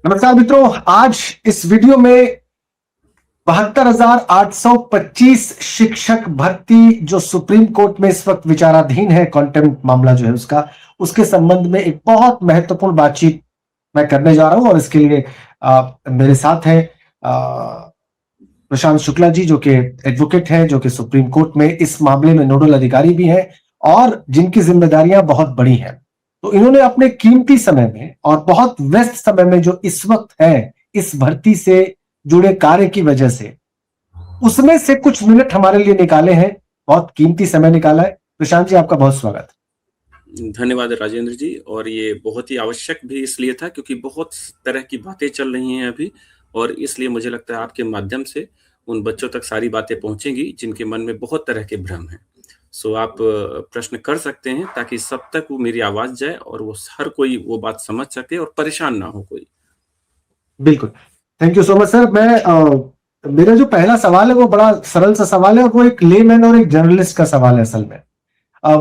नमस्कार मित्रों, आज इस वीडियो में 72,825 शिक्षक भर्ती जो सुप्रीम कोर्ट में इस वक्त विचाराधीन है, कंटेम्प्ट मामला जो है उसके संबंध में एक बहुत महत्वपूर्ण बातचीत मैं करने जा रहा हूं। और इसके लिए मेरे साथ है प्रशांत शुक्ला जी, जो कि एडवोकेट हैं, जो कि सुप्रीम कोर्ट में इस मामले में नोडल अधिकारी भी हैं और जिनकी जिम्मेदारियां बहुत बड़ी हैं। तो इन्होंने अपने कीमती समय में और बहुत व्यस्त समय में जो इस वक्त है इस भर्ती से जुड़े कार्य की वजह से, उसमें से कुछ मिनट हमारे लिए निकाले हैं, बहुत कीमती समय निकाला है। प्रशांत जी, आपका बहुत स्वागत। धन्यवाद राजेंद्र जी। और ये बहुत ही आवश्यक भी इसलिए था क्योंकि बहुत तरह की बातें चल रही हैं अभी, और इसलिए मुझे लगता है आपके माध्यम से उन बच्चों तक सारी बातें पहुंचेंगी जिनके मन में बहुत तरह के भ्रम हैं। सो आप प्रश्न कर सकते हैं ताकि सब तक वो मेरी आवाज जाए और वो हर कोई वो बात समझ सके और परेशान ना हो कोई। बिल्कुल, thank you so much sir. मेरा जो पहला सवाल है वो बड़ा सरल सा सवाल है, और वो एक लेमैन और एक जर्नलिस्ट का सवाल है असल में।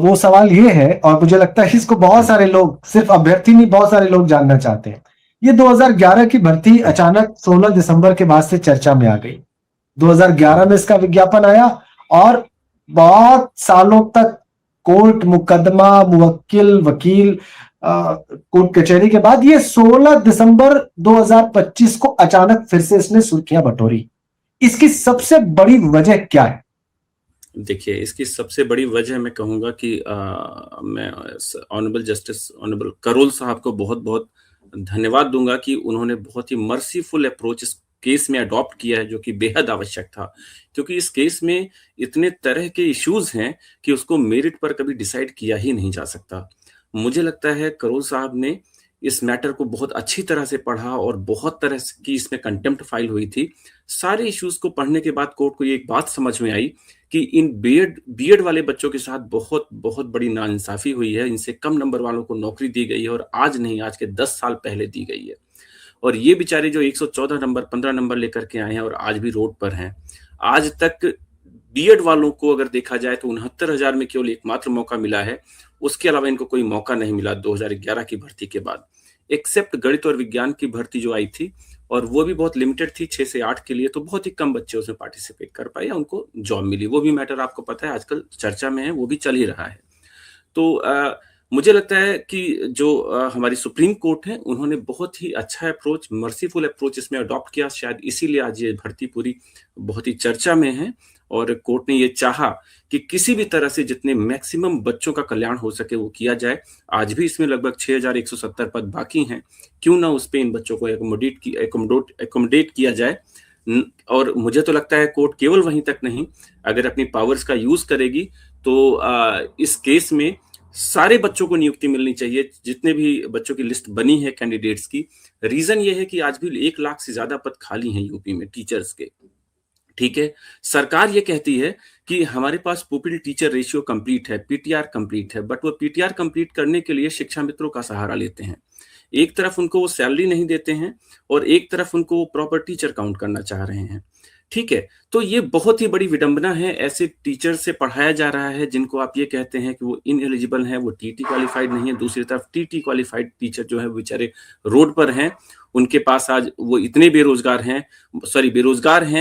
वो सवाल ये है, और मुझे लगता है इसको बहुत सारे लोग, सिर्फ अभ्यर्थी नहीं, बहुत सारे लोग जानना चाहते हैं। ये 2011 की भर्ती अचानक 16 दिसंबर के बाद से चर्चा में आ गई। 2011 में इसका विज्ञापन आया और बहुत सालों तक कोर्ट मुकदमा, मुवक्किल, वकील, कोर्ट कचहरी के बाद ये 16 दिसंबर 2025 को अचानक फिर से इसने सुर्खियां बटोरी। इसकी सबसे बड़ी वजह क्या है? देखिए, इसकी सबसे बड़ी वजह मैं कहूंगा कि मैं ऑनरेबल जस्टिस ऑनरेबल करोल साहब को बहुत बहुत धन्यवाद दूंगा कि उन्होंने बहुत ही मर्सीफुल अप्रोच इस केस में अडॉप्ट किया है, जो कि बेहद आवश्यक था। क्योंकि इस केस में इतने तरह के इश्यूज हैं कि उसको मेरिट पर कभी डिसाइड किया ही नहीं जा सकता। मुझे लगता है करोल साहब ने इस मैटर को बहुत अच्छी तरह से पढ़ा और बहुत तरह की इसमें कंटेम्प्ट फाइल हुई थी। सारे इश्यूज को पढ़ने के बाद कोर्ट को ये एक बात समझ में आई कि इन बीएड वाले बच्चों के साथ बहुत बहुत बड़ी नाइंसाफी हुई है। इनसे कम नंबर वालों को नौकरी दी गई है, और आज नहीं, आज के 10 साल पहले दी गई है। और ये बेचारे जो 114 नंबर 15 नंबर लेकर के आए हैं और आज भी रोड पर हैं, आज तक बीएड वालों को अगर देखा जाए तो 69,000 में केवल एकमात्र मौका मिला है। उसके अलावा इनको कोई मौका नहीं मिला 2011 की भर्ती के बाद, एक्सेप्ट गणित और विज्ञान की भर्ती जो आई थी, और वो भी बहुत लिमिटेड थी, 6 से 8 के लिए। तो बहुत ही कम बच्चे उसमें पार्टिसिपेट कर पाए या उनको जॉब मिली। वो भी मैटर आपको पता है आजकल चर्चा में है, वो भी चल ही रहा है। तो मुझे लगता है कि जो हमारी सुप्रीम कोर्ट है, उन्होंने बहुत ही अच्छा अप्रोच, मर्सीफुल अप्रोच इसमें अडॉप्ट किया। शायद इसीलिए आज ये भर्ती पूरी बहुत ही चर्चा में है, और कोर्ट ने ये चाहा कि किसी भी तरह से जितने मैक्सिमम बच्चों का कल्याण हो सके वो किया जाए। आज भी इसमें लगभग 6,170 पद बाकी हैं, क्यों ना उस पे इन बच्चों को एकोमोडेट किया जाए। और मुझे तो लगता है कोर्ट केवल वहीं तक नहीं, अगर अपनी पावर्स का यूज करेगी तो इस केस में सारे बच्चों को नियुक्ति मिलनी चाहिए, जितने भी बच्चों की लिस्ट बनी है कैंडिडेट्स की। रीजन ये है कि आज भी 1 लाख से ज्यादा पद खाली हैं यूपी में टीचर्स के। ठीक है, सरकार ये कहती है कि हमारे पास पुपिल टीचर रेशियो कंप्लीट है, पीटीआर कंप्लीट है, बट वो पीटीआर कंप्लीट करने के लिए शिक्षा मित्रों का सहारा लेते हैं। एक तरफ उनको वो सैलरी नहीं देते हैं और एक तरफ उनको वो प्रॉपर टीचर काउंट करना चाह रहे हैं। ठीक है, तो ये बहुत ही बड़ी विडंबना है। ऐसे टीचर से पढ़ाया जा रहा है जिनको आप ये कहते हैं कि वो इनएलिजिबल हैं, वो टीटी क्वालिफाइड नहीं है। दूसरी तरफ टीटी क्वालिफाइड टीचर जो है बेचारे रोड पर हैं। उनके पास आज वो इतने बेरोजगार हैं,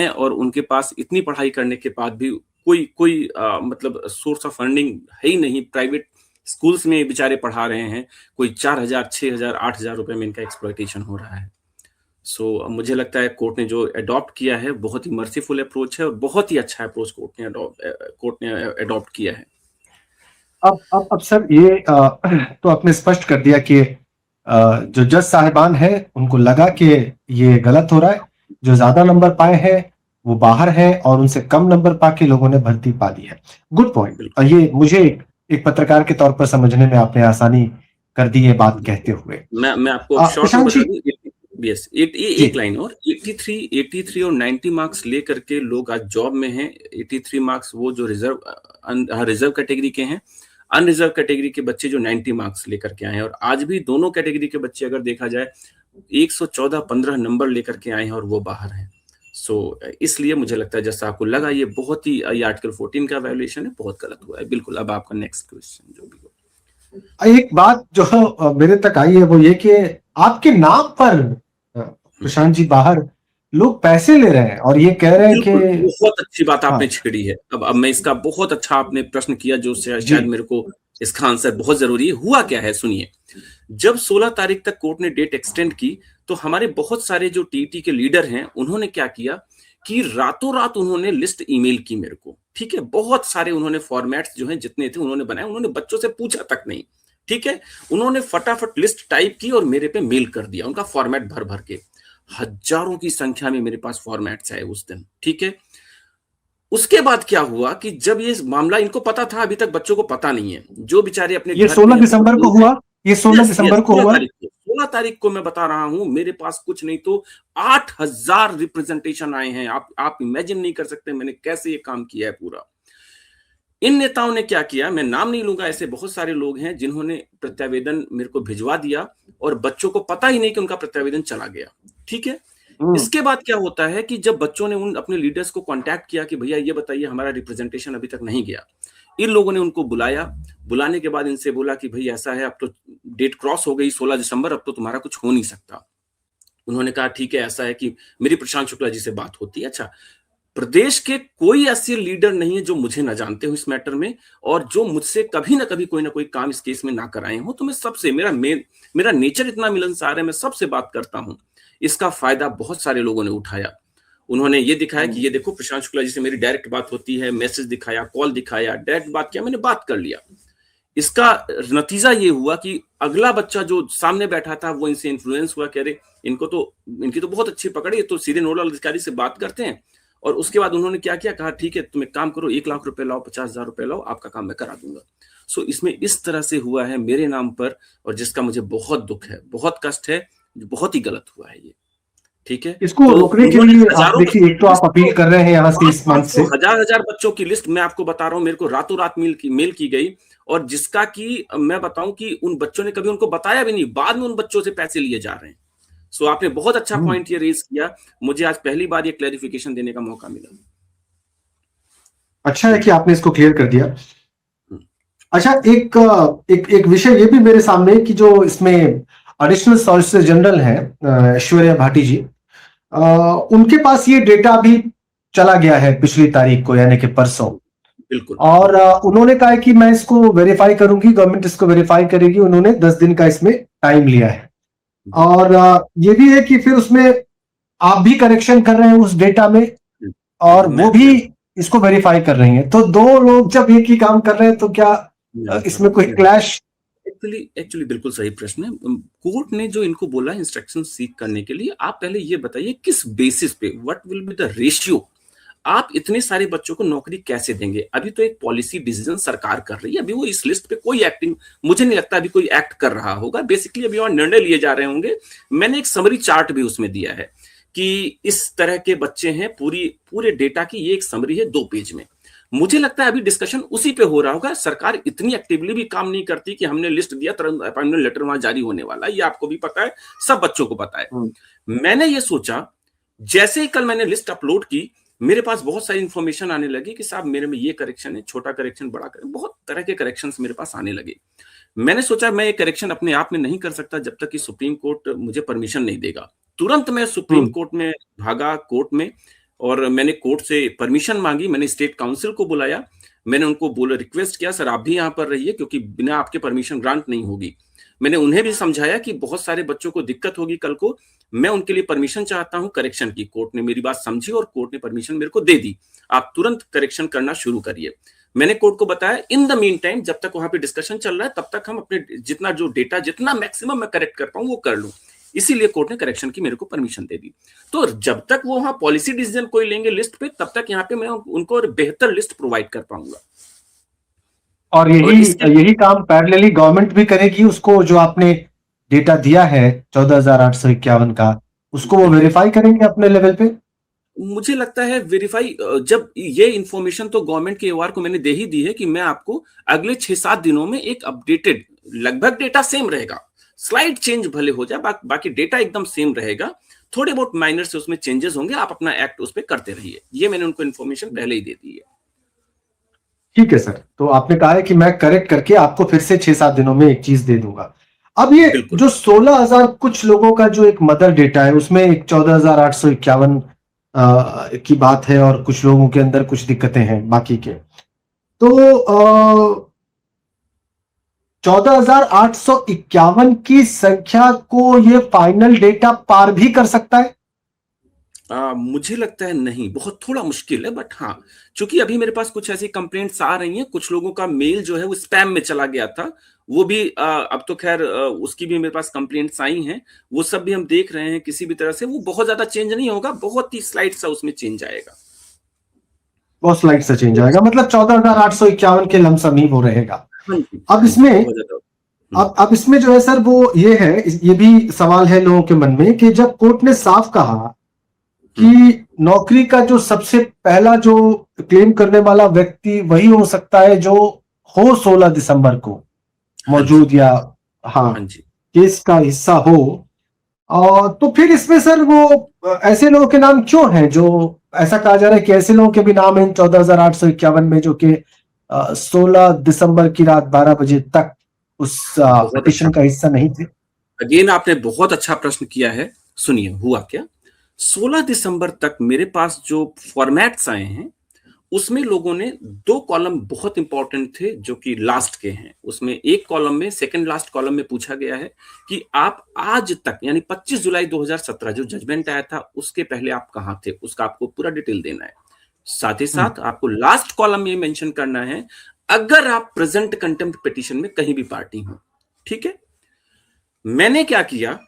और उनके पास इतनी पढ़ाई करने के बाद भी कोई मतलब सोर्स ऑफ फंडिंग है ही नहीं। प्राइवेट स्कूल्स में बेचारे पढ़ा रहे हैं, कोई 4,000, 6,000, 8,000 रुपए में इनका एक्सप्लॉयटेशन हो रहा है। मुझे लगता है कोर्ट ने जो अडॉप्ट किया है बहुत ही मर्सीफुल अप्रोच है, और बहुत ही अच्छा अप्रोच कोर्ट ने अडॉप्ट किया है। अब सर, ये तो आपने स्पष्ट कर दिया कि जो जज साहिबान है उनको लगा कि ये गलत हो रहा है। जो ज्यादा नंबर पाए हैं वो बाहर हैं, और उनसे कम नंबर पाके लोगों ने भर्ती पा ली है। Good point. और ये मुझे एक पत्रकार के तौर पर समझने में आपने आसानी कर दी है बात कहते हुए। मैं आपको शॉर्ट में बता दूं, यस, एक लाइन और 83 और 90 मार्क्स लेकर के लोग आज जॉब में हैं। 83 मार्क्स वो जो रिजर्व कैटेगरी के हैं, अनरिजर्व कैटेगरी के बच्चे जो 90 मार्क्स लेकर के आए हैं, और आज भी दोनों कैटेगरी के बच्चे अगर देखा जाए 114-15 नंबर लेकर के आए हैं, और वो बाहर हैं। इसलिए मुझे लगता है जैसा आपको लगा, ये बहुत ही, ये आर्टिकल 14 का वायलेशन है, बहुत गलत हुआ है। बिल्कुल। अब आपका नेक्स्ट क्वेश्चन जो भी हो। एक बात जो मेरे तक आई है वो ये कि आपके नाम पर प्रशांत जी, बाहर लोग पैसे ले रहे हैं और ये कह रहे हैं कि बिल्कुल, बहुत अच्छी बात हाँ आपने छेड़ी है। अब मैं इसका बहुत अच्छा आपने प्रश्न किया जो जी। शायद मेरे को इसका आंसर बहुत ज़रूरी है। हुआ क्या है सुनिए, जब 16 तारीख तक कोर्ट ने डेट एक्सटेंड की, तो हमारे बहुत सारे जो टीटी के लीडर हैं, उन्होंने क्या किया कि रातों-रात उन्होंने लिस्ट ईमेल की मेरे को, ठीक है? बहुत सारे उन्होंने फॉर्मेट्स जो हैं जितने थे उन्होंने बनाए, उन्होंने बच्चों से पूछा तक नहीं, ठीक है? उन्होंने फटाफट लिस्ट टाइप की और मेरे पे मेल कर दिया, उनका फॉर्मेट भर-भर के। हज़ारों की संख्या में मेरे पास फॉर्मेट्स आए उस दिन, ठीक है? उसके बाद क्या हुआ कि जब ये मामला इनको पता था, अभी तक बच्चों को पता नहीं है। जो बेचारे अपने ये घर पे 16 हैं, बहुत दिसंबर को दूर हैं। हुआ, ये 16 यस, यस, दिसंबर को 16 हुआ। तारीख को, 16 तारीख को मैं बता रहा हूँ, मेरे पास कुछ नहीं तो 8,000 रिप्रेजेंटेशन आए हैं। आप इमेजिन नहीं कर सकते मैंने कैसे ये काम किया है पूरा। इन नेताओं ने क्या किया, मैं नाम नहीं लूंगा, ऐसे बहुत सारे लोग हैं जिन्होंने प्रत्यावेदन मेरे को भिजवा दिया और बच्चों को पता ही नहीं कि उनका प्रत्यावेदन चला गया, ठीक है? हम्म। इसके बाद क्या होता है कि जब बच्चों ने उन अपने लीडर्स को कांटेक्ट किया कि भैया ये बताइए हमारा रिप्रेजेंटेशन अभी तक नहीं गया। इन लोगों ने उनको बुलाया, बुलाने के बाद इनसे बोला कि भई ऐसा है, अब तो डेट क्रॉस हो गई 16 दिसंबर, अब तो तुम्हारा कुछ हो नहीं सकता। उन्होंने कहा ठीक है, ऐसा है कि मेरी प्रशांत शुक्ला जी से बात होती है। अच्छा, प्रदेश के कोई ऐसे लीडर नहीं है जो मुझे ना जानते हो इस मैटर में और जो मुझसे कभी ना कोई काम इस केस में ना कराए हो। तो मैं सबसे मेरा नेचर इतना मिलनसार है, मैं सबसे बात करता हूँ। इसका फायदा बहुत सारे लोगों ने उठाया। उन्होंने ये दिखाया कि ये देखो प्रशांत शुक्ला जी से मेरी डायरेक्ट बात होती है, मैसेज दिखाया, कॉल दिखाया, डायरेक्ट बात किया, मैंने बात कर लिया। इसका नतीजा ये हुआ कि अगला बच्चा जो सामने बैठा था वो इनसे इन्फ्लुएंस हुआ, कह रहे इनकी तो बहुत अच्छी पकड़ है, ये तो सीधे नोडल अधिकारी से बात करते हैं। और उसके बाद उन्होंने क्या किया, कहा ठीक है तुम एक काम करो, 1 लाख रुपए लाओ, 50,000 रुपए लाओ, आपका काम मैं करा दूंगा। सो इसमें इस तरह से हुआ है मेरे नाम पर, और जिसका मुझे बहुत दुख है, बहुत कष्ट है, बहुत ही गलत हुआ है ये, ठीक है? इसको तो रोकने के उन्होंने लिए आप हजारों देखिए, बच्चों एक की तो आप लिस्ट, अपील कर रहे हैं यहाँ से इस मंच 500 से। हजार बच्चों की लिस्ट मैं आपको बता रहा हूं, मेरे को रातों रात मेल की गई, और जिसका कि मैं बताऊं कि उन बच्चों ने कभी उनको बताया भी नहीं, बाद में उन बच्चों से पैसे लिए जा रहे हैं। सो आपने बहुत अच्छा हम्म। पॉइंट ये रेज किया, मुझे आज पहली बार ये क्लैरिफिकेशन देने का मौका मिला। अच्छा है कि आपने इसको क्लियर कर दिया। हम्म, अच्छा, एक विषय ये भी मेरे सामने है कि जो इसमें एडिशनल सॉलिसिटर जनरल हैं, ऐश्वर्या भाटी जी, अ, उनके पास ये डेटा भी चला गया है पिछली तारीख को, यानी कि परसों। बिल्कुल और बिल्कुल। उन्होंने कहा है कि मैं इसको वेरीफाई करूंगी, गवर्नमेंट इसको वेरीफाई करेगी। उन्होंने 10 दिन का इसमें टाइम लिया है। जी, और ये भी है कि फिर उसमें आप भी करेक्शन कर रहे हैं उस डेटा में, और वो भी मैं इसको वेरीफाई कर रही हैं। तो दो लोग जब एक ही काम कर रहे हैं तो क्या मैं इसमें बताऊं, कोई क्लैश? एक्चुअली एक्चुअली बिल्कुल सही प्रश्न है। कोर्ट ने जो इनको बोला इंस्ट्रक्शन सीक करने के लिए, आप पहले ये बताइए किस बेसिस पे, what will be the ratio, आप इतने सारे बच्चों को नौकरी कैसे देंगे? अभी तो एक पॉलिसी डिसीजन सरकार कर रही है, अभी वो इस लिस्ट पे कोई एक्टिंग, मुझे नहीं लगता अभी कोई एक्ट कर रहा होगा। बेसिकली अभी और निर्णय लिए जा रहे होंगे। मैंने एक समरी चार्ट भी उसमें दिया है कि इस तरह के बच्चे हैं, पूरे डेटा की ये एक समरी है 2 पेज में। मुझे लगता है अभी डिस्कशन उसी पे हो रहा होगा। सरकार इतनी एक्टिवली भी काम नहीं करती कि हमने लिस्ट दिया तुरंत अपॉइंटमेंट लेटर वहां जारी होने वाला है, ये आपको भी पता है, सब बच्चों को पता है। मैंने ये सोचा, जैसे ही कल मैंने लिस्ट अपलोड की, मेरे पास बहुत सारी इंफॉर्मेशन आने लगी कि साहब मेरे में ये करेक्शन है, छोटा करेक्शन, बड़ा करेक्शन, बहुत तरह के करेक्शंस मेरे पास आने लगे। मैंने सोचा मैं ये करेक्शन अपने आप में नहीं कर सकता जब तक कि सुप्रीम कोर्ट मुझे परमिशन नहीं देगा। तुरंत मैं सुप्रीम कोर्ट में भागा, कोर्ट में, और मैंने कोर्ट से परमिशन मांगी। मैंने स्टेट काउंसिल को बुलाया, मैंने उनको बोला, रिक्वेस्ट किया सर आप भी यहाँ पर रहिए क्योंकि बिना आपके परमिशन ग्रांट नहीं होगी। मैंने उन्हें भी समझाया कि बहुत सारे बच्चों को दिक्कत होगी कल को, मैं उनके लिए परमिशन चाहता हूं करेक्शन की। कोर्ट ने मेरी बात समझी और कोर्ट ने परमिशन मेरे को दे दी, आप तुरंत करेक्शन करना शुरू करिए। मैंने कोर्ट को बताया इन द मीन टाइम, जब तक वहां पे डिस्कशन चल रहा है तब तक हम अपने जितना जो डेटा, जितना मैक्सिमम मैं करेक्ट कर पाऊं वो कर लूं। इसीलिए कोर्ट ने करेक्शन की मेरे को परमिशन दे दी। तो जब तक वो वहां पॉलिसी डिसीजन कोई लेंगे लिस्ट पे, तब तक यहाँ पे मैं उनको बेहतर लिस्ट प्रोवाइड कर पाऊंगा। और और यही इसके यही काम पैरेलली गवर्नमेंट भी करेगी, उसको जो आपने डेटा दिया है 14,851 का, उसको वो बिल्कुल, वेरीफाई करेंगे अपने लेवल पे। मुझे लगता है वेरीफाई, जब ये इंफॉर्मेशन तो गवर्नमेंट के एओआर को मैंने दे ही दी है कि मैं आपको अगले 6-7 दिनों में एक अपडेटेड, लगभग डेटा सेम रहेगा, स्लाइड चेंज भले हो जाए, बाकी डेटा एकदम सेम रहेगा, थोड़े बहुत माइनर से उसमें चेंजेस होंगे, आप अपना एक्ट उस पर करते रहिए। ये मैंने उनको इन्फॉर्मेशन पहले ही दे दी है। ठीक है सर, तो आपने कहा है कि मैं करेक्ट करके आपको फिर से 6-7 दिनों में एक चीज दे दूंगा। अब ये बिल्कुल। जो 16,000 कुछ लोगों का जो एक मदर डेटा है, उसमें एक 14,851 की बात है, और कुछ लोगों के अंदर कुछ दिक्कतें हैं बाकी के। तो 14,851 की संख्या को ये फाइनल डेटा पार भी कर सकता है? मुझे लगता है नहीं, बहुत थोड़ा मुश्किल है, बट हाँ, चूंकि अभी मेरे पास कुछ ऐसी कंप्लेंट्स आ रही हैं, कुछ लोगों का मेल जो है वो स्पैम में चला गया था, वो भी अब तो खैर उसकी भी मेरे पास कंप्लेंट्स आई हैं, वो सब भी हम देख रहे हैं, किसी भी तरह से वो बहुत ज्यादा चेंज नहीं होगा, बहुत ही स्लाइट सा उसमें चेंज आएगा। बहुत स्लाइड से चेंज आएगा, मतलब 14,851 के लमसम ही वो रहेगा। हाँ जी, अब हाँ जी, इसमें बहुत ज्यादा। अब इसमें जो है सर, वो ये है, ये भी सवाल है लोगों के मन में, कि जब कोर्ट ने साफ कहा कि हम्म, नौकरी का जो सबसे पहला जो क्लेम करने वाला व्यक्ति वही हो सकता है जो हो 16 दिसंबर को हाँ जी, मौजूद, या हाँ, हाँ जी। केस का हिस्सा हो, और तो फिर इसमें सर वो ऐसे लोगों के नाम क्यों हैं, जो ऐसा कहा जा रहा है कि ऐसे लोगों के भी नाम हैं 14,851 में, जो कि 16 दिसंबर की रात 12 बजे तक उस बहुत अच्छा। पिटिशन का हिस्सा नहीं थे? अगेन आपने बहुत अच्छा प्रश्न किया है। सुनिए हुआ क्या, 16 दिसंबर तक मेरे पास जो फॉर्मेट्स आए हैं, उसमें लोगों ने दो कॉलम बहुत इंपॉर्टेंट थे जो कि लास्ट के हैं। उसमें एक कॉलम में, सेकंड लास्ट कॉलम में पूछा गया है कि आप आज तक यानी 25 जुलाई 2017 जो जजमेंट आया था उसके पहले आप कहां थे, उसका आपको पूरा डिटेल देना है। साथ ही हम्म, साथ आपको लास्ट कॉलम में मेंशन करना है अगर आप प्रेजेंट कंटेम्प्ट पिटीशन में कहीं भी पार्टी हो। ठीक है, मैंने क्या किया,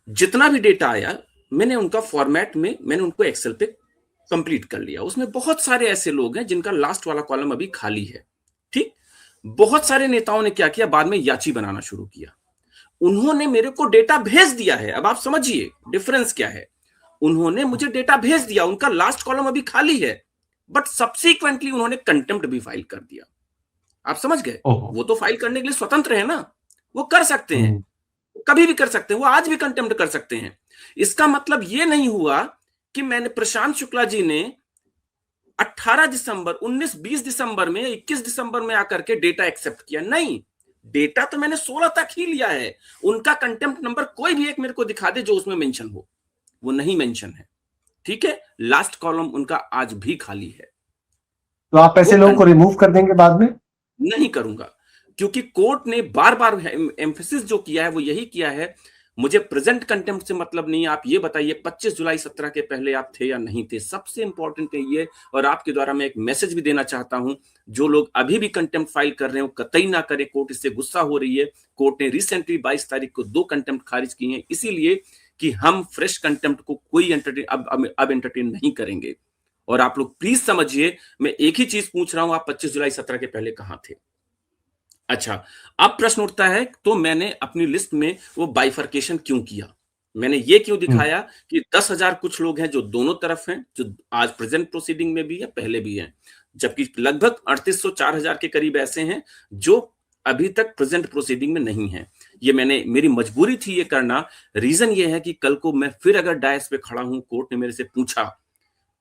जितना भी डेटा आया मैंने उनका फॉर्मेट में, मैंने उनको एक्सेल पे कंप्लीट कर लिया। उसमें बहुत सारे ऐसे लोग हैं जिनका लास्ट वाला कॉलम अभी खाली है। ठीक, बहुत सारे नेताओं ने क्या किया, बाद में याची बनाना शुरू किया, उन्होंने मेरे को डेटा भेज दिया है। अब आप समझिए डिफरेंस क्या है, उन्होंने मुझे डेटा भेज दिया, उनका लास्ट कॉलम अभी खाली है, बट सब्सिक्वेंटली उन्होंने कंटेम्प्ट भी फाइल कर दिया। आप समझ गए, ओहो, वो तो फाइल करने के लिए स्वतंत्र है ना, वो कर सकते हैं, हम्म, कभी भी कर सकते हैं, वो आज भी कंटेम्प्ट कर सकते हैं। इसका मतलब ये नहीं हुआ कि मैंने, प्रशांत शुक्ला जी ने 18 दिसंबर, 19, 20 दिसंबर में, 21 दिसंबर में आकर के डेटा एक्सेप्ट किया, नहीं, डेटा तो मैंने 16 तक ही लिया है। उनका कंटेम्प्ट नंबर कोई भी एक मेरे को दिखा दे जो उसमें मेंशन हो, वो नहीं मेंशन है। ठीक है, लास्ट कॉलम उनका आज भी खाली है। तो आप वो ऐसे लोगों को रिमूव कर देंगे बाद में? नहीं करूंगा, क्योंकि कोर्ट ने बार बार एम्फेसिस जो किया है वो यही किया है, मुझे प्रेजेंट कंटेम्प्ट से मतलब नहीं है, आप ये बताइए 25 जुलाई 17 के पहले आप थे या नहीं थे, सबसे इंपॉर्टेंट है ये। और आपके द्वारा मैं एक मैसेज भी देना चाहता हूं, जो लोग अभी भी कंटेम्प्ट फाइल कर रहे हो कतई ना करें, कोर्ट इससे गुस्सा हो रही है। कोर्ट ने रिसेंटली 22 तारीख को 2 कंटेम्प्ट खारिज किए हैं, इसीलिए कि हम फ्रेश कंटेम्प्ट को कोई एंटरटेन अब एंटरटेन नहीं करेंगे। और आप लोग प्लीज समझिए, मैं एक ही चीज पूछ रहा हूं, आप 25 जुलाई 17 के पहले कहां थे? अच्छा, अब प्रश्न उठता है, तो मैंने अपनी लिस्ट में वो बाइफर्केशन क्यों किया, मैंने ये क्यों हम्म, दिखाया कि 10,000 कुछ लोग हैं जो दोनों तरफ हैं, जो आज प्रेजेंट प्रोसीडिंग में भी है, पहले भी हैं, जबकि लगभग 3800 4000 के करीब ऐसे हैं जो अभी तक प्रेजेंट प्रोसीडिंग में नहीं है। ये मैंने, मेरी मजबूरी थी ये करना। रीजन ये है कि कल को मैं फिर अगर डायस पे खड़ा हूं, कोर्ट ने मेरे से पूछा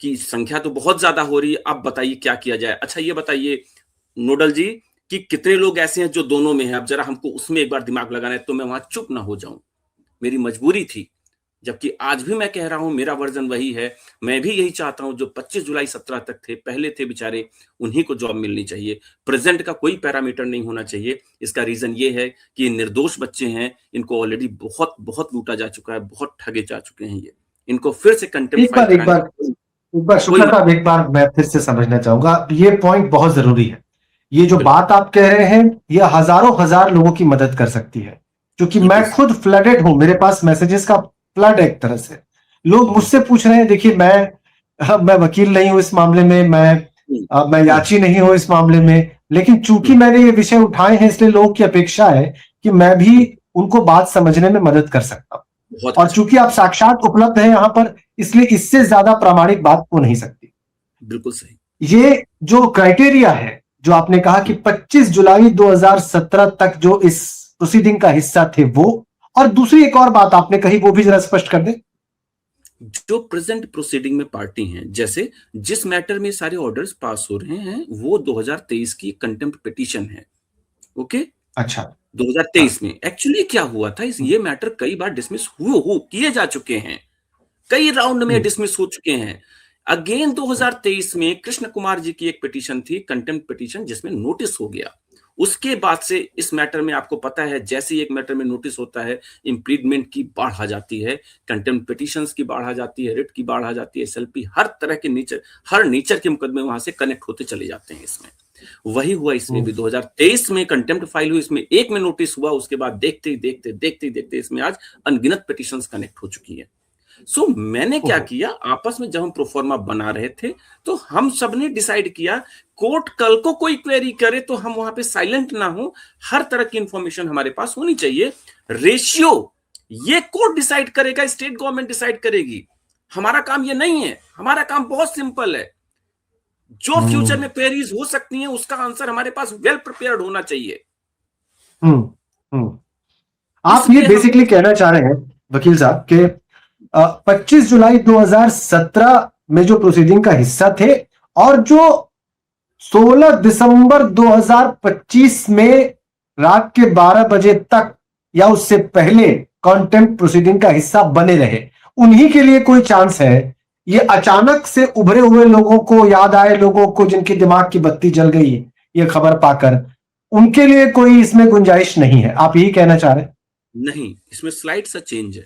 कि संख्या तो बहुत ज्यादा हो रही है, अब बताइए क्या किया जाए। अच्छा ये बताइए नोडल जी कि कितने लोग ऐसे हैं जो दोनों में हैं, अब जरा हमको उसमें एक बार दिमाग लगाना है, तो मैं वहां चुप ना हो जाऊं, मेरी मजबूरी थी। जबकि आज भी मैं कह रहा हूं, मेरा वर्जन वही है, मैं भी यही चाहता हूं, जो 25 जुलाई 17 तक थे, पहले थे बेचारे, उन्हीं को जॉब मिलनी चाहिए। प्रेजेंट का कोई पैरामीटर नहीं होना चाहिए। इसका रीजन ये है कि ये निर्दोष बच्चे हैं, इनको ऑलरेडी बहुत बहुत लूटा जा चुका है, बहुत ठगे जा चुके हैं ये, इनको फिर से कंटेम्प्ट एक फाइल बार एक कराने बार की एक बार कोई शुक्ला मतलब। साहब, एक बार मैं फिर से समझना चाहूंगा, ये पॉइंट बहुत जरूरी है। ये जो बिल्कुल, बात आप कह रहे हैं, ये हजारों हजार लोगों की मदद कर सकती है, क्योंकि बिल्कुल मैं सही, खुद फ्लडेड हूं, मेरे पास मैसेजेस का फ्लड है एक तरह से। लोग मुझसे बिल्कुल। पूछ रहे हैं, देखिए मैं वकील नहीं हूं इस मामले में, हुँ, मैं हुँ, याची नहीं हूं इस मामले में, लेकिन चूंकि हुँ, मैंने ये विषय उठाए हैं, इसलिए लोगों की अपेक्षा है कि मैं भी हुँ, उनको बात समझने में मदद कर सकता हूं। बहुत और अच्छा, चूंकि आप साक्षात उपलब्ध हैं यहां पर, इसलिए इससे ज्यादा प्रामाणिक बात हो नहीं सकती। बिल्कुल सही। ये जो क्राइटेरिया है, जो आपने कहा कि हुँ, 25 जुलाई 2017 तक जो इस प्रोसीडिंग का हिस्सा थे वो, और दूसरी एक और बात आपने कही, वो भी जरा स्पष्ट कर दें। जो प्रेजेंट प्रोसीडिंग में पार्टी हैं, जैसे जिस मैटर में सारे ऑर्डर्स पास हो रहे हैं, वो 2023 की कंटेम्प्ट पिटीशन है। ओके? अच्छा। 2023 हाँ। में एक्चुअली क्या हुआ था, इस ये मैटर कई बार डिसमिस किए जा चुके हैं, कई राउंड में हम्म, डिसमिस हो चुके हैं। अगेन 2023 में कृष्ण कुमार जी की एक पिटीशन थी, कंटेम्प्ट पिटीशन, जिसमें नोटिस हो गया। उसके बाद से इस मैटर में आपको पता है, जैसे ही एक मैटर में नोटिस होता है, इम्प्लीडमेंट की बाढ़ आ जाती है, कंटेम्प्ट पिटीशंस की बाढ़ आ जाती है, रिट की बाढ़ आ जाती है, एसएलपी, हर तरह के नेचर, हर नेचर के मुकदमे वहां से कनेक्ट होते चले जाते हैं इसमें। वही हुआ इसमें भी, 2023 में कंटेम्प्ट फाइल हुई, इसमें एक में नोटिस हुआ, उसके बाद देखते ही देखते इसमें आज अनगिनत पिटीशंस कनेक्ट हो चुकी है। सो मैंने क्या ओहो, किया, आपस में जब हम प्रोफॉर्मा बना रहे थे, तो हम सबने डिसाइड किया, कोर्ट कल को कोई क्वेरी करे तो हम वहां पे साइलेंट ना हो, हर तरह की इंफॉर्मेशन हमारे पास होनी चाहिए। रेशियो ये कोर्ट डिसाइड करेगा, स्टेट गवर्नमेंट डिसाइड करेगी, हमारा काम ये नहीं है। हमारा काम बहुत सिंपल है, जो फ्यूचर हम्म, में क्वेरीज हो सकती हैं उसका आंसर हमारे पास वेल प्रिपेयर्ड होना चाहिए। हम्म, हम्म। आप ये इसलिए हम बेसिकली कहना चाह रहे हैं वकील साहब कि 25 जुलाई 2017 में जो प्रोसीडिंग का हिस्सा थे, और जो 16 दिसंबर 2025 में रात के 12 बजे तक या उससे पहले कंटेम्प्ट प्रोसीडिंग का हिस्सा बने रहे, उन्हीं के लिए कोई चांस है? ये अचानक से उभरे हुए लोगों को, याद आए लोगों को जिनके दिमाग की बत्ती जल गई ये खबर पाकर, उनके लिए कोई इसमें गुंजाइश नहीं है, आप यही कहना चाह रहे हैं? नहीं, इसमें स्लाइड सा चेंज है।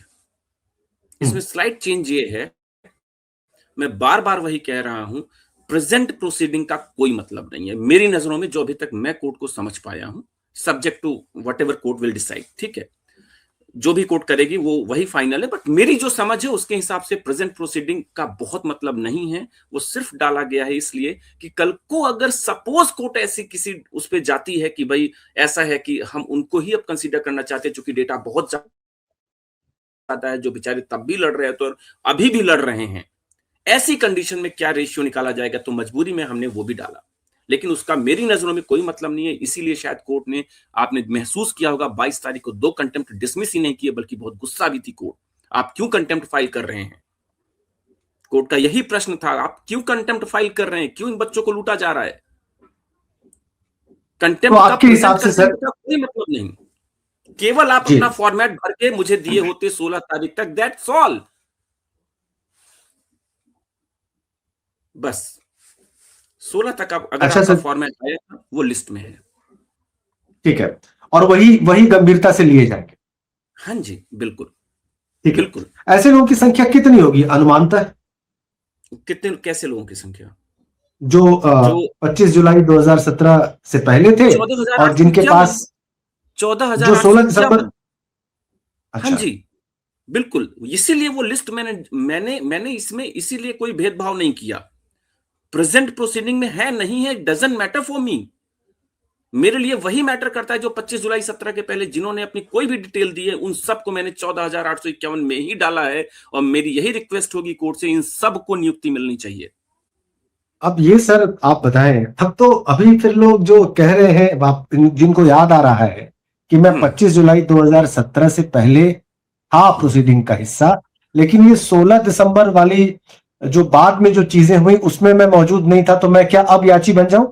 हम्म, इसमें स्लाइड चेंज ये है, मैं बार बार वही कह रहा हूं, प्रेजेंट प्रोसीडिंग का कोई मतलब नहीं है मेरी नजरों में, जो अभी तक मैं कोर्ट को समझ पाया हूं, subject to whatever court will decide, ठीक है, जो भी कोर्ट करेगी वो वही फाइनल है। बट मेरी जो समझ है उसके हिसाब से प्रेजेंट प्रोसीडिंग का बहुत मतलब नहीं है, वो सिर्फ डाला गया है इसलिए कि कल को अगर सपोज कोर्ट ऐसी किसी उस पर जाती है कि भाई ऐसा है कि हम उनको ही अब कंसीडर करना चाहते हैं, चूंकि डेटा बहुत ज्यादा है, जो बेचारे तब भी लड़ रहे हैं तो अभी भी लड़ रहे हैं, ऐसी कंडीशन में क्या रेशियो निकाला जाएगा, तो मजबूरी में हमने वो भी डाला। लेकिन उसका मेरी नजरों में कोई मतलब नहीं है, इसीलिए शायद कोर्ट ने, आपने महसूस किया होगा 22 तारीख को 2 कंटेम्प्ट डिसमिस ही नहीं किए, बल्कि बहुत गुस्सा भी थी कोर्ट, आप क्यों कंटेम्प्ट फाइल कर रहे हैं। कोर्ट का यही प्रश्न था, आप क्यों कंटेम्प्ट फाइल कर रहे हैं, क्यों इन बच्चों को लूटा जा रहा है। तो कंटेम्प्ट का, आपके प्रेजेंट हिसाब से सर, कंटेम्प्ट का कोई मतलब नहीं, केवल आप जी, अपना फॉर्मेट भर के मुझे दिए होते 16 तारीख तक, दैट्स ऑल, बस 16 तक अगर अच्छा आपका सर, फॉर्मेट आया था वो लिस्ट में है। ठीक है, और वही वही गंभीरता से लिए जाएंगे। हाँ जी, बिल्कुल ठीक है, बिल्कुल। ऐसे लोगों की संख्या कितनी होगी अनुमानतः, कितने, कैसे लोगों की संख्या? जो जो 25 जुलाई 2017 से पहले थे, और जिनके 14,851, पास जो 16 दिसंबर, 14,851। हाँ अच्छा, जी, बिल्कुल, इसीलिए वो लिस्ट मैंने मैंने मैंने इसमें इसीलिए कोई भेदभाव नहीं किया। प्रेजेंट प्रोसीडिंग में है नहीं है, डजंट मैटर फॉर मी। मेरे लिए वही मैटर करता है जो 25 जुलाई 17 के पहले जिन्होंने अपनी कोई भी डिटेल दी है, उन सबको मैंने 14,851 में ही डाला है, और मेरी यही रिक्वेस्ट होगी कोर्ट से, इन सबको नियुक्ति मिलनी चाहिए। अब ये सर आप बताएं, तब तो अभी फिर लोग जो कह रहे हैं, जिनको याद आ रहा है कि मैं हम्म 25 जुलाई 2017 से पहले था प्रोसीडिंग का हिस्सा, लेकिन ये 16 दिसंबर वाली जो बाद में जो चीजें हुई उसमें मैं मौजूद नहीं था, तो मैं क्या अब याची बन जाऊं?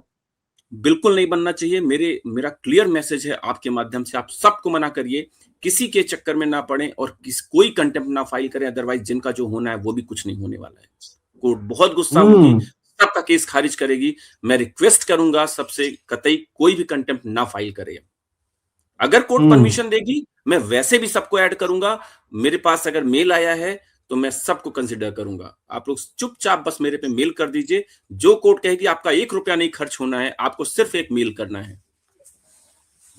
बिल्कुल नहीं बनना चाहिए। मेरा क्लियर मैसेज है आपके माध्यम से, आप सबको मना करिए, किसी के चक्कर में ना पड़े, और कोई कंटेम्प्ट ना फाइल करें, अदरवाइज जिनका जो होना है वो भी कुछ नहीं होने वाला है। कोर्ट बहुत गुस्सा होगी, हम्म, सबका केस खारिज करेगी। मैं रिक्वेस्ट करूंगा सबसे, कतई कोई भी कंटेम्प्ट ना फाइल करे। अगर कोर्ट हम्म। परमिशन देगी, मैं वैसे भी सबको ऐड करूंगा। मेरे पास अगर मेल आया है तो मैं सबको कंसिडर करूंगा। आप लोग चुपचाप बस मेरे पे मेल कर दीजिए, जो कोर्ट कहेगी आपका 1 रुपया नहीं खर्च होना है, आपको सिर्फ एक मेल करना है।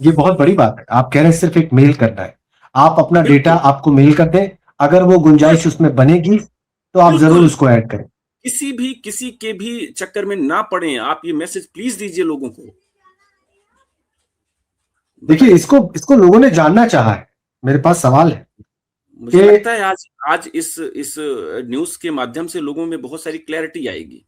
ये बहुत बड़ी बात है, आप कह रहे हैं सिर्फ एक मेल करना है, आप अपना डेटा बिल्कुल आपको मेल कर दें, अगर वो गुंजाइश बस, उसमें बनेगी तो आप जरूर बिल्कुल उसको ऐड करें। किसी के भी चक्कर में ना पड़े, आप ये मैसेज प्लीज दीजिए लोगों को। देखिए, बताइए। इसको इसको लोगों ने जानना चाहा है, मेरे पास सवाल है मुझे कि, लगता है आज आज इस न्यूज के माध्यम से लोगों में बहुत सारी क्लैरिटी आएगी,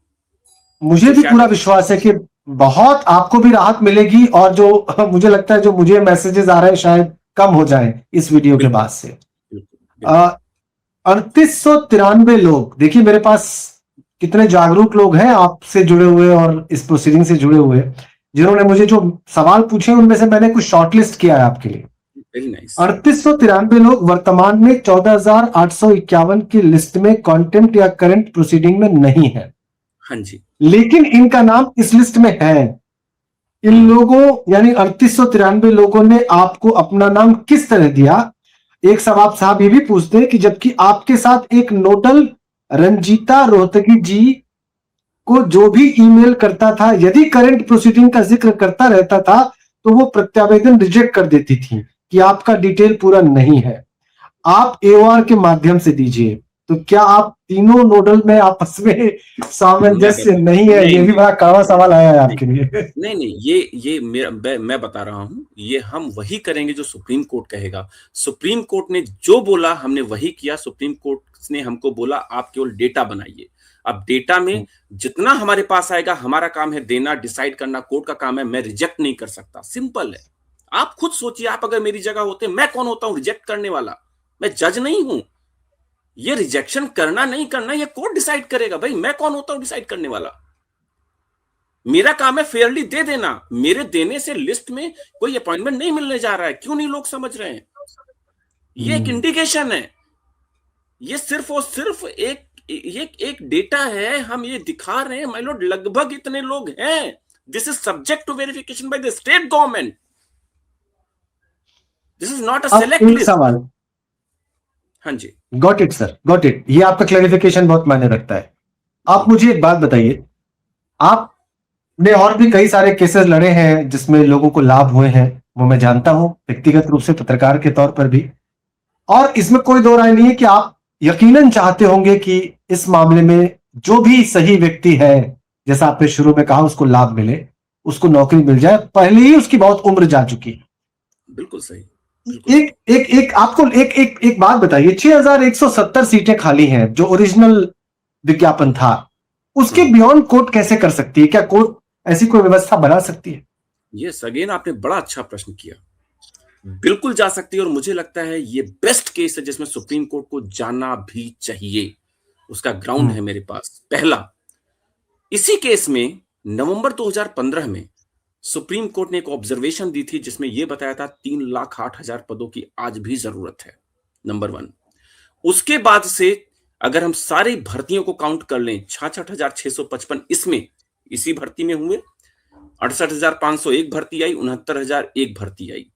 मुझे जो भी शायद पूरा अभी विश्वास है कि बहुत आपको भी राहत मिलेगी, और जो मुझे लगता है जो मुझे मैसेजेस आ रहे हैं शायद कम हो जाए इस वीडियो के बिल्कुल बाद से। बिल्कुल बिल्कुल। 3893 लोग, देखिए मेरे पास कितने जागरूक लोग हैं आपसे जुड़े हुए और इस प्रोसीडिंग से जुड़े हुए, जिन्होंने मुझे जो सवाल पूछे उनमें से मैंने कुछ शॉर्टलिस्ट किया है आपके लिए। Very nice. 3893 लोग वर्तमान में 14,851 की लिस्ट में कॉन्टेम्प्ट या करंट प्रोसीडिंग में नहीं है। हाँ जी। लेकिन इनका नाम इस लिस्ट में है। इन लोगों यानी 3893 लोगों ने आपको अपना नाम किस तरह दिया? एक सवाल साहब ये भी पूछते हैं कि जबकि आपके साथ एक नोडल रंजीता रोहतगी जी को जो भी ईमेल करता था, यदि करंट प्रोसीडिंग का जिक्र करता रहता था तो वो प्रत्यावेदन रिजेक्ट कर देती थी कि आपका डिटेल पूरा नहीं है, आप एओआर के माध्यम से दीजिए। तो क्या आप तीनों नोडल में आपस में सामंजस्य नहीं है? ये भी बड़ा कड़वा सवाल आया है आपके लिए। नहीं, ये मैं बता रहा हूं, ये हम वही करेंगे जो सुप्रीम कोर्ट कहेगा। सुप्रीम कोर्ट ने जो बोला हमने वही किया। सुप्रीम कोर्ट ने हमको बोला आप केवल डेटा बनाइए। अब डेटा में जितना हमारे पास आएगा, हमारा काम है देना, डिसाइड करना कोर्ट का काम है। मैं रिजेक्ट नहीं कर सकता, सिंपल है। आप खुद सोचिए, आप अगर मेरी जगह होते, मैं कौन होता हूं रिजेक्ट करने वाला? मैं जज नहीं हूं। ये रिजेक्शन करना नहीं करना ये कोर्ट डिसाइड करेगा। भाई मैं कौन होता हूं डिसाइड करने वाला? मेरा काम है फेयरली दे देना। मेरे देने से लिस्ट में कोई अपॉइंटमेंट नहीं मिलने जा रहा है। क्यों नहीं लोग समझ रहे हैं? ये एक इंडिकेशन है। ये सिर्फ और सिर्फ एक डेटा है। हम ये दिखा रहे हैं माय लॉर्ड, लगभग इतने लोग हैं। This is subject to verification by the state government. This is not a select list. सवाल। हाँ जी। Got it sir, got it. ये आपका क्लैरिफिकेशन बहुत मायने रखता है। आप मुझे एक बात बताइए, आपने और भी कई सारे केसेस लड़े हैं जिसमें लोगों को लाभ हुए हैं, वो मैं जानता हूं व्यक्तिगत रूप से, पत्रकार के तौर पर भी। और इसमें कोई दो राय नहीं है कि आप यकीनन चाहते होंगे कि इस मामले में जो भी सही व्यक्ति है, जैसा आपने शुरू में कहा, उसको लाभ मिले, उसको नौकरी मिल जाए। पहले ही उसकी बहुत उम्र जा चुकी है। बिल्कुल सही। एक बात बताइए, 6,170 सीटें खाली हैं जो ओरिजिनल विज्ञापन था, उसके बियॉन्ड कोर्ट कैसे कर सकती है? क्या कोर्ट ऐसी कोई व्यवस्था बना सकती है? यस, अगेन आपने बड़ा अच्छा प्रश्न किया। बिल्कुल जा सकती है, और मुझे लगता है ये बेस्ट केस है जिसमें सुप्रीम कोर्ट को जाना भी चाहिए। उसका ग्राउंड है मेरे पास। पहला, इसी केस में नवंबर 2015 में सुप्रीम कोर्ट ने एक ऑब्जर्वेशन दी थी जिसमें यह बताया था 3,08,000 पदों की आज भी जरूरत है। नंबर 1। उसके बाद से अगर हम सारी भर्तियों को काउंट कर लें, 66,655 इसमें इसी भर्ती में हुए, 68,501 भर्ती आई, 69,001 भर्ती आई,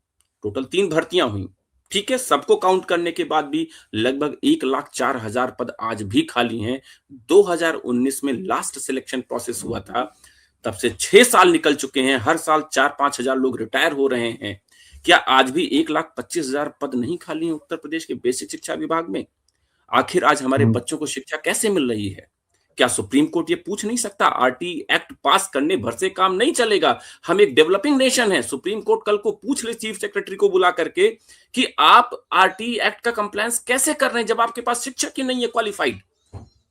टोटल 3 भर्तियां हुई। ठीक है, सबको काउंट करने के बाद भी लगभग 1,04,000 पद आज भी खाली हैं। 2019 में लास्ट सिलेक्शन प्रोसेस हुआ था, तब से 6 साल निकल चुके हैं। हर साल 4-5 हजार लोग रिटायर हो रहे हैं। क्या आज भी 1,25,000 पद नहीं खाली हैं उत्तर प्रदेश के बेसिक शिक्षा विभाग में? आखिर आज हमारे बच्चों को शिक्षा कैसे मिल रही है? क्या सुप्रीम कोर्ट ये पूछ नहीं सकता? आरटी एक्ट पास करने भर से काम नहीं चलेगा। हम एक डेवलपिंग नेशन है। सुप्रीम कोर्ट कल को पूछ ले चीफ सेक्रेटरी को बुला करके कि आप आरटी एक्ट का कंप्लायंस कैसे कर रहे हैं जब आपके पास शिक्षक ही नहीं है क्वालिफाइड।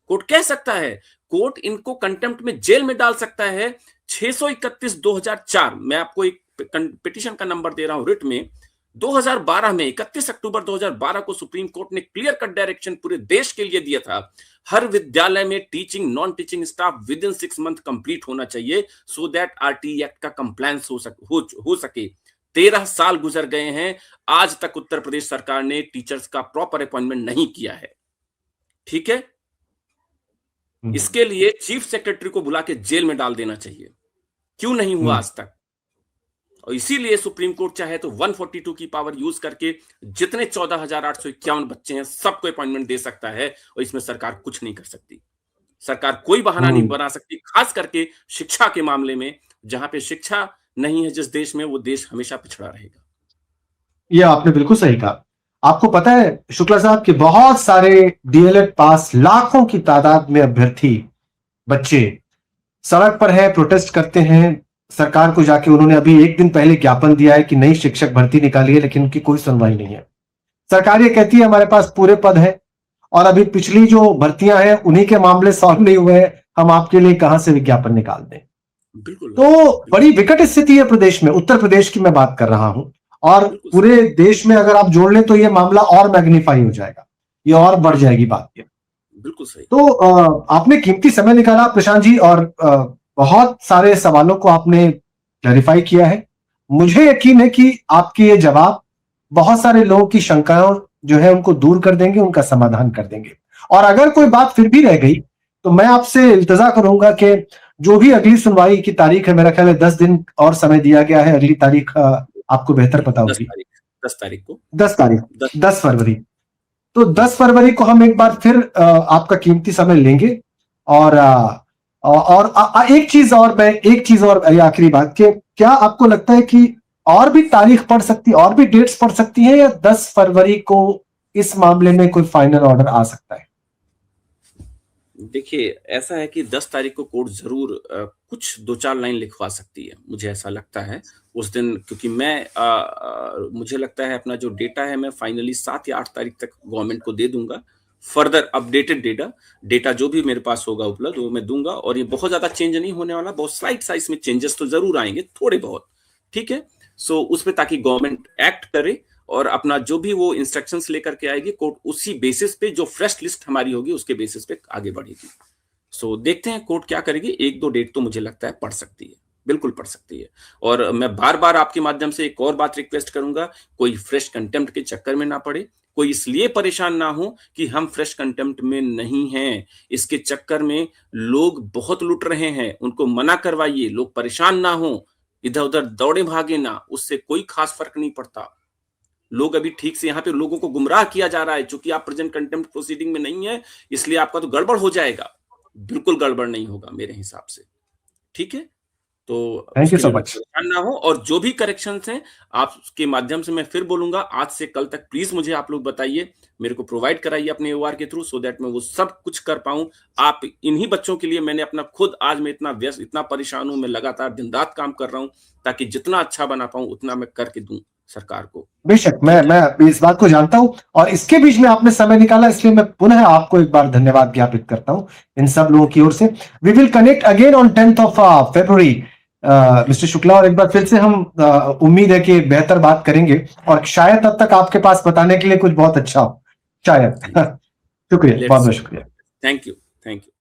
कोर्ट कह सकता है, कोर्ट इनको कंटेम्प्ट में जेल में डाल सकता है। 631/2004, मैं आपको एक पिटीशन का नंबर दे रहा हूं रिट में, 2012 में 31 अक्टूबर 2012 को सुप्रीम कोर्ट ने क्लियर कट डायरेक्शन पूरे देश के लिए दिया था। हर विद्यालय में teaching non teaching staff with in 6 month complete होना चाहिए, सो दैट आरटी एक्ट का कंप्लायंस हो सके। 13 साल गुजर गए हैं, आज तक उत्तर प्रदेश सरकार ने टीचर्स का प्रॉपर अपॉइंटमेंट नहीं किया है। ठीक है, इसके लिए चीफ सेक्रेटरी को बुला के जेल में डाल देना चाहिए। क्यों नहीं हुआ आज तक? और इसीलिए सुप्रीम कोर्ट चाहे तो 142 की पावर यूज करके जितने 14,851 बच्चे हैं सबको अपॉइंटमेंट दे सकता है, और इसमें सरकार कुछ नहीं कर सकती। सरकार कोई बहाना नहीं बना सकती, खास करके शिक्षा के मामले में। जहां पे शिक्षा नहीं है जिस देश में, वो देश हमेशा पिछड़ा रहेगा। ये आपने बिल्कुल सही कहा। आपको पता है शुक्ला साहब कि बहुत सारे डीएलएड पास लाखों की तादाद में अभ्यर्थी बच्चे सड़क पर है, प्रोटेस्ट करते हैं। सरकार को जाके उन्होंने अभी एक दिन पहले ज्ञापन दिया है कि नई शिक्षक भर्ती निकाली है, लेकिन उनकी कोई सुनवाई नहीं है। सरकार ये कहती है हमारे पास पूरे पद है, और अभी पिछली जो भर्तियां हैं उन्हीं के मामले सॉल्व नहीं हुए हैं, हम आपके लिए कहां से विज्ञापन निकाल दें। बिल्कुल। तो बड़ी विकट स्थिति है प्रदेश में, उत्तर प्रदेश की मैं बात कर रहा हूं, और पूरे देश में अगर आप जोड़ लें तो ये मामला और मैग्नीफाई हो जाएगा, ये और बढ़ जाएगी बात। बिल्कुल सही। तो आपने कीमती समय निकाला प्रशांत जी, और बहुत सारे सवालों को आपने क्लैरिफाई किया है। मुझे यकीन है कि आपके ये जवाब बहुत सारे लोगों की शंकाओं जो है उनको दूर कर देंगे, उनका समाधान कर देंगे। और अगर कोई बात फिर भी रह गई तो मैं आपसे इल्तजा करूंगा कि जो भी अगली सुनवाई की तारीख है, मेरा ख्याल है 10 दिन और समय दिया गया है, अगली तारीख आपको बेहतर पता 10 होगी। तारीख 10 तारीख को 10 तारीख 10 10 फरवरी। तो 10 फरवरी को हम एक बार फिर आपका कीमती समय लेंगे। और एक चीज और, मैं एक चीज और, आखिरी बात कि क्या आपको लगता है कि और भी तारीख पड़ सकती, और भी डेट्स पड़ सकती है, या 10 फरवरी को इस मामले में कोई फाइनल ऑर्डर आ सकता है? देखिए, ऐसा है कि 10 तारीख को कोर्ट ज़रूर कुछ 2-4 लाइन लिखवा सकती है, मुझे ऐसा लगता है उस दिन, क्योंकि मुझे लगता है अपना जो डेटा है मैं फाइनली 7 या 8 तारीख तक गवर्नमेंट को दे दूँगा। फर्दर अपडेटेड डेटा जो भी मेरे पास होगा उपलब्ध वो मैं दूँगा, और ये बहुत ज़्यादा चेंज नहीं होने वाला, बहुत स्लाइट सा इसमें चेंजेस तो ज़रूर आएँगे, थोड़े बहुत, ठीक है? सो उस पे ताकि गवर्नमेंट एक्ट करे और अपना जो भी वो इंस्ट्रक्शंस लेकर के आएगी, कोर्ट उसी बेसिस पे जो फ्रेश लिस्ट हमारी होगी उसके बेसिस पे आगे बढ़ेगी। सो देखते हैं कोर्ट क्या करेगी। 1-2 डेट तो मुझे लगता है पड़ सकती है, बिल्कुल पड़ सकती है। और मैं बार-बार आपके माध्यम से एक और बात रिक्वेस्ट करूंगा, कोई फ्रेश कंटेम्प्ट के चक्कर में ना पड़े, कोई इसलिए परेशान ना हो कि हम फ्रेश कंटेम्प्ट में नहीं हैं, इसके चक्कर में लोग बहुत लुट रहे हैं, उनको मना करवाइए, लोग परेशान ना हो, इधर-उधर दौड़े भागे ना, उससे कोई खास फर्क नहीं पड़ता। लोग अभी ठीक से यहाँ पे लोगों को गुमराह किया जा रहा है, चूंकि आप प्रेजेंट कंटेम्प्ट प्रोसीडिंग में नहीं है, इसलिए आपका तो गड़बड़ हो जाएगा। बिल्कुल गड़बड़ नहीं होगा मेरे हिसाब से, ठीक है? तो थैंक यू उसके सो लिए लोग मच। परेशान ना हो, और जो भी करेक्शंस हैं आपके माध्यम से मैं फिर बोलूंगा, आज से कल तक प्लीज मुझे आप लोग बताइए, मेरे को प्रोवाइड कराइए अपने ओआर के थ्रू, सो दैट मैं वो सब कुछ कर पाऊं। आप इन्हीं बच्चों के लिए मैंने अपना खुद, आज मैं इतना व्यस्त, इतना परेशान हूं, मैं लगातार दिन रात काम कर रहा हूं ताकि जितना अच्छा बना पाऊं उतना मैं करके दूं सरकार को। बेशक, ठीक है? मैं इस बात को जानता हूं, और इसके बीच में आपने समय निकाला, इसलिए मैं पुनः आपको एक बार धन्यवाद ज्ञापित करता हूं इन सब लोगों की ओर से। We will connect again on 10th of February mister Shukla, और एक बार फिर से हम उम्मीद है कि बेहतर बात करेंगे, और शायद तब तक आपके पास बताने के लिए कुछ बहुत अच्छा हो, शायद। शुक्रिया, बहुत लेट्स बहुत सी। शुक्रिया। Thank you, thank you.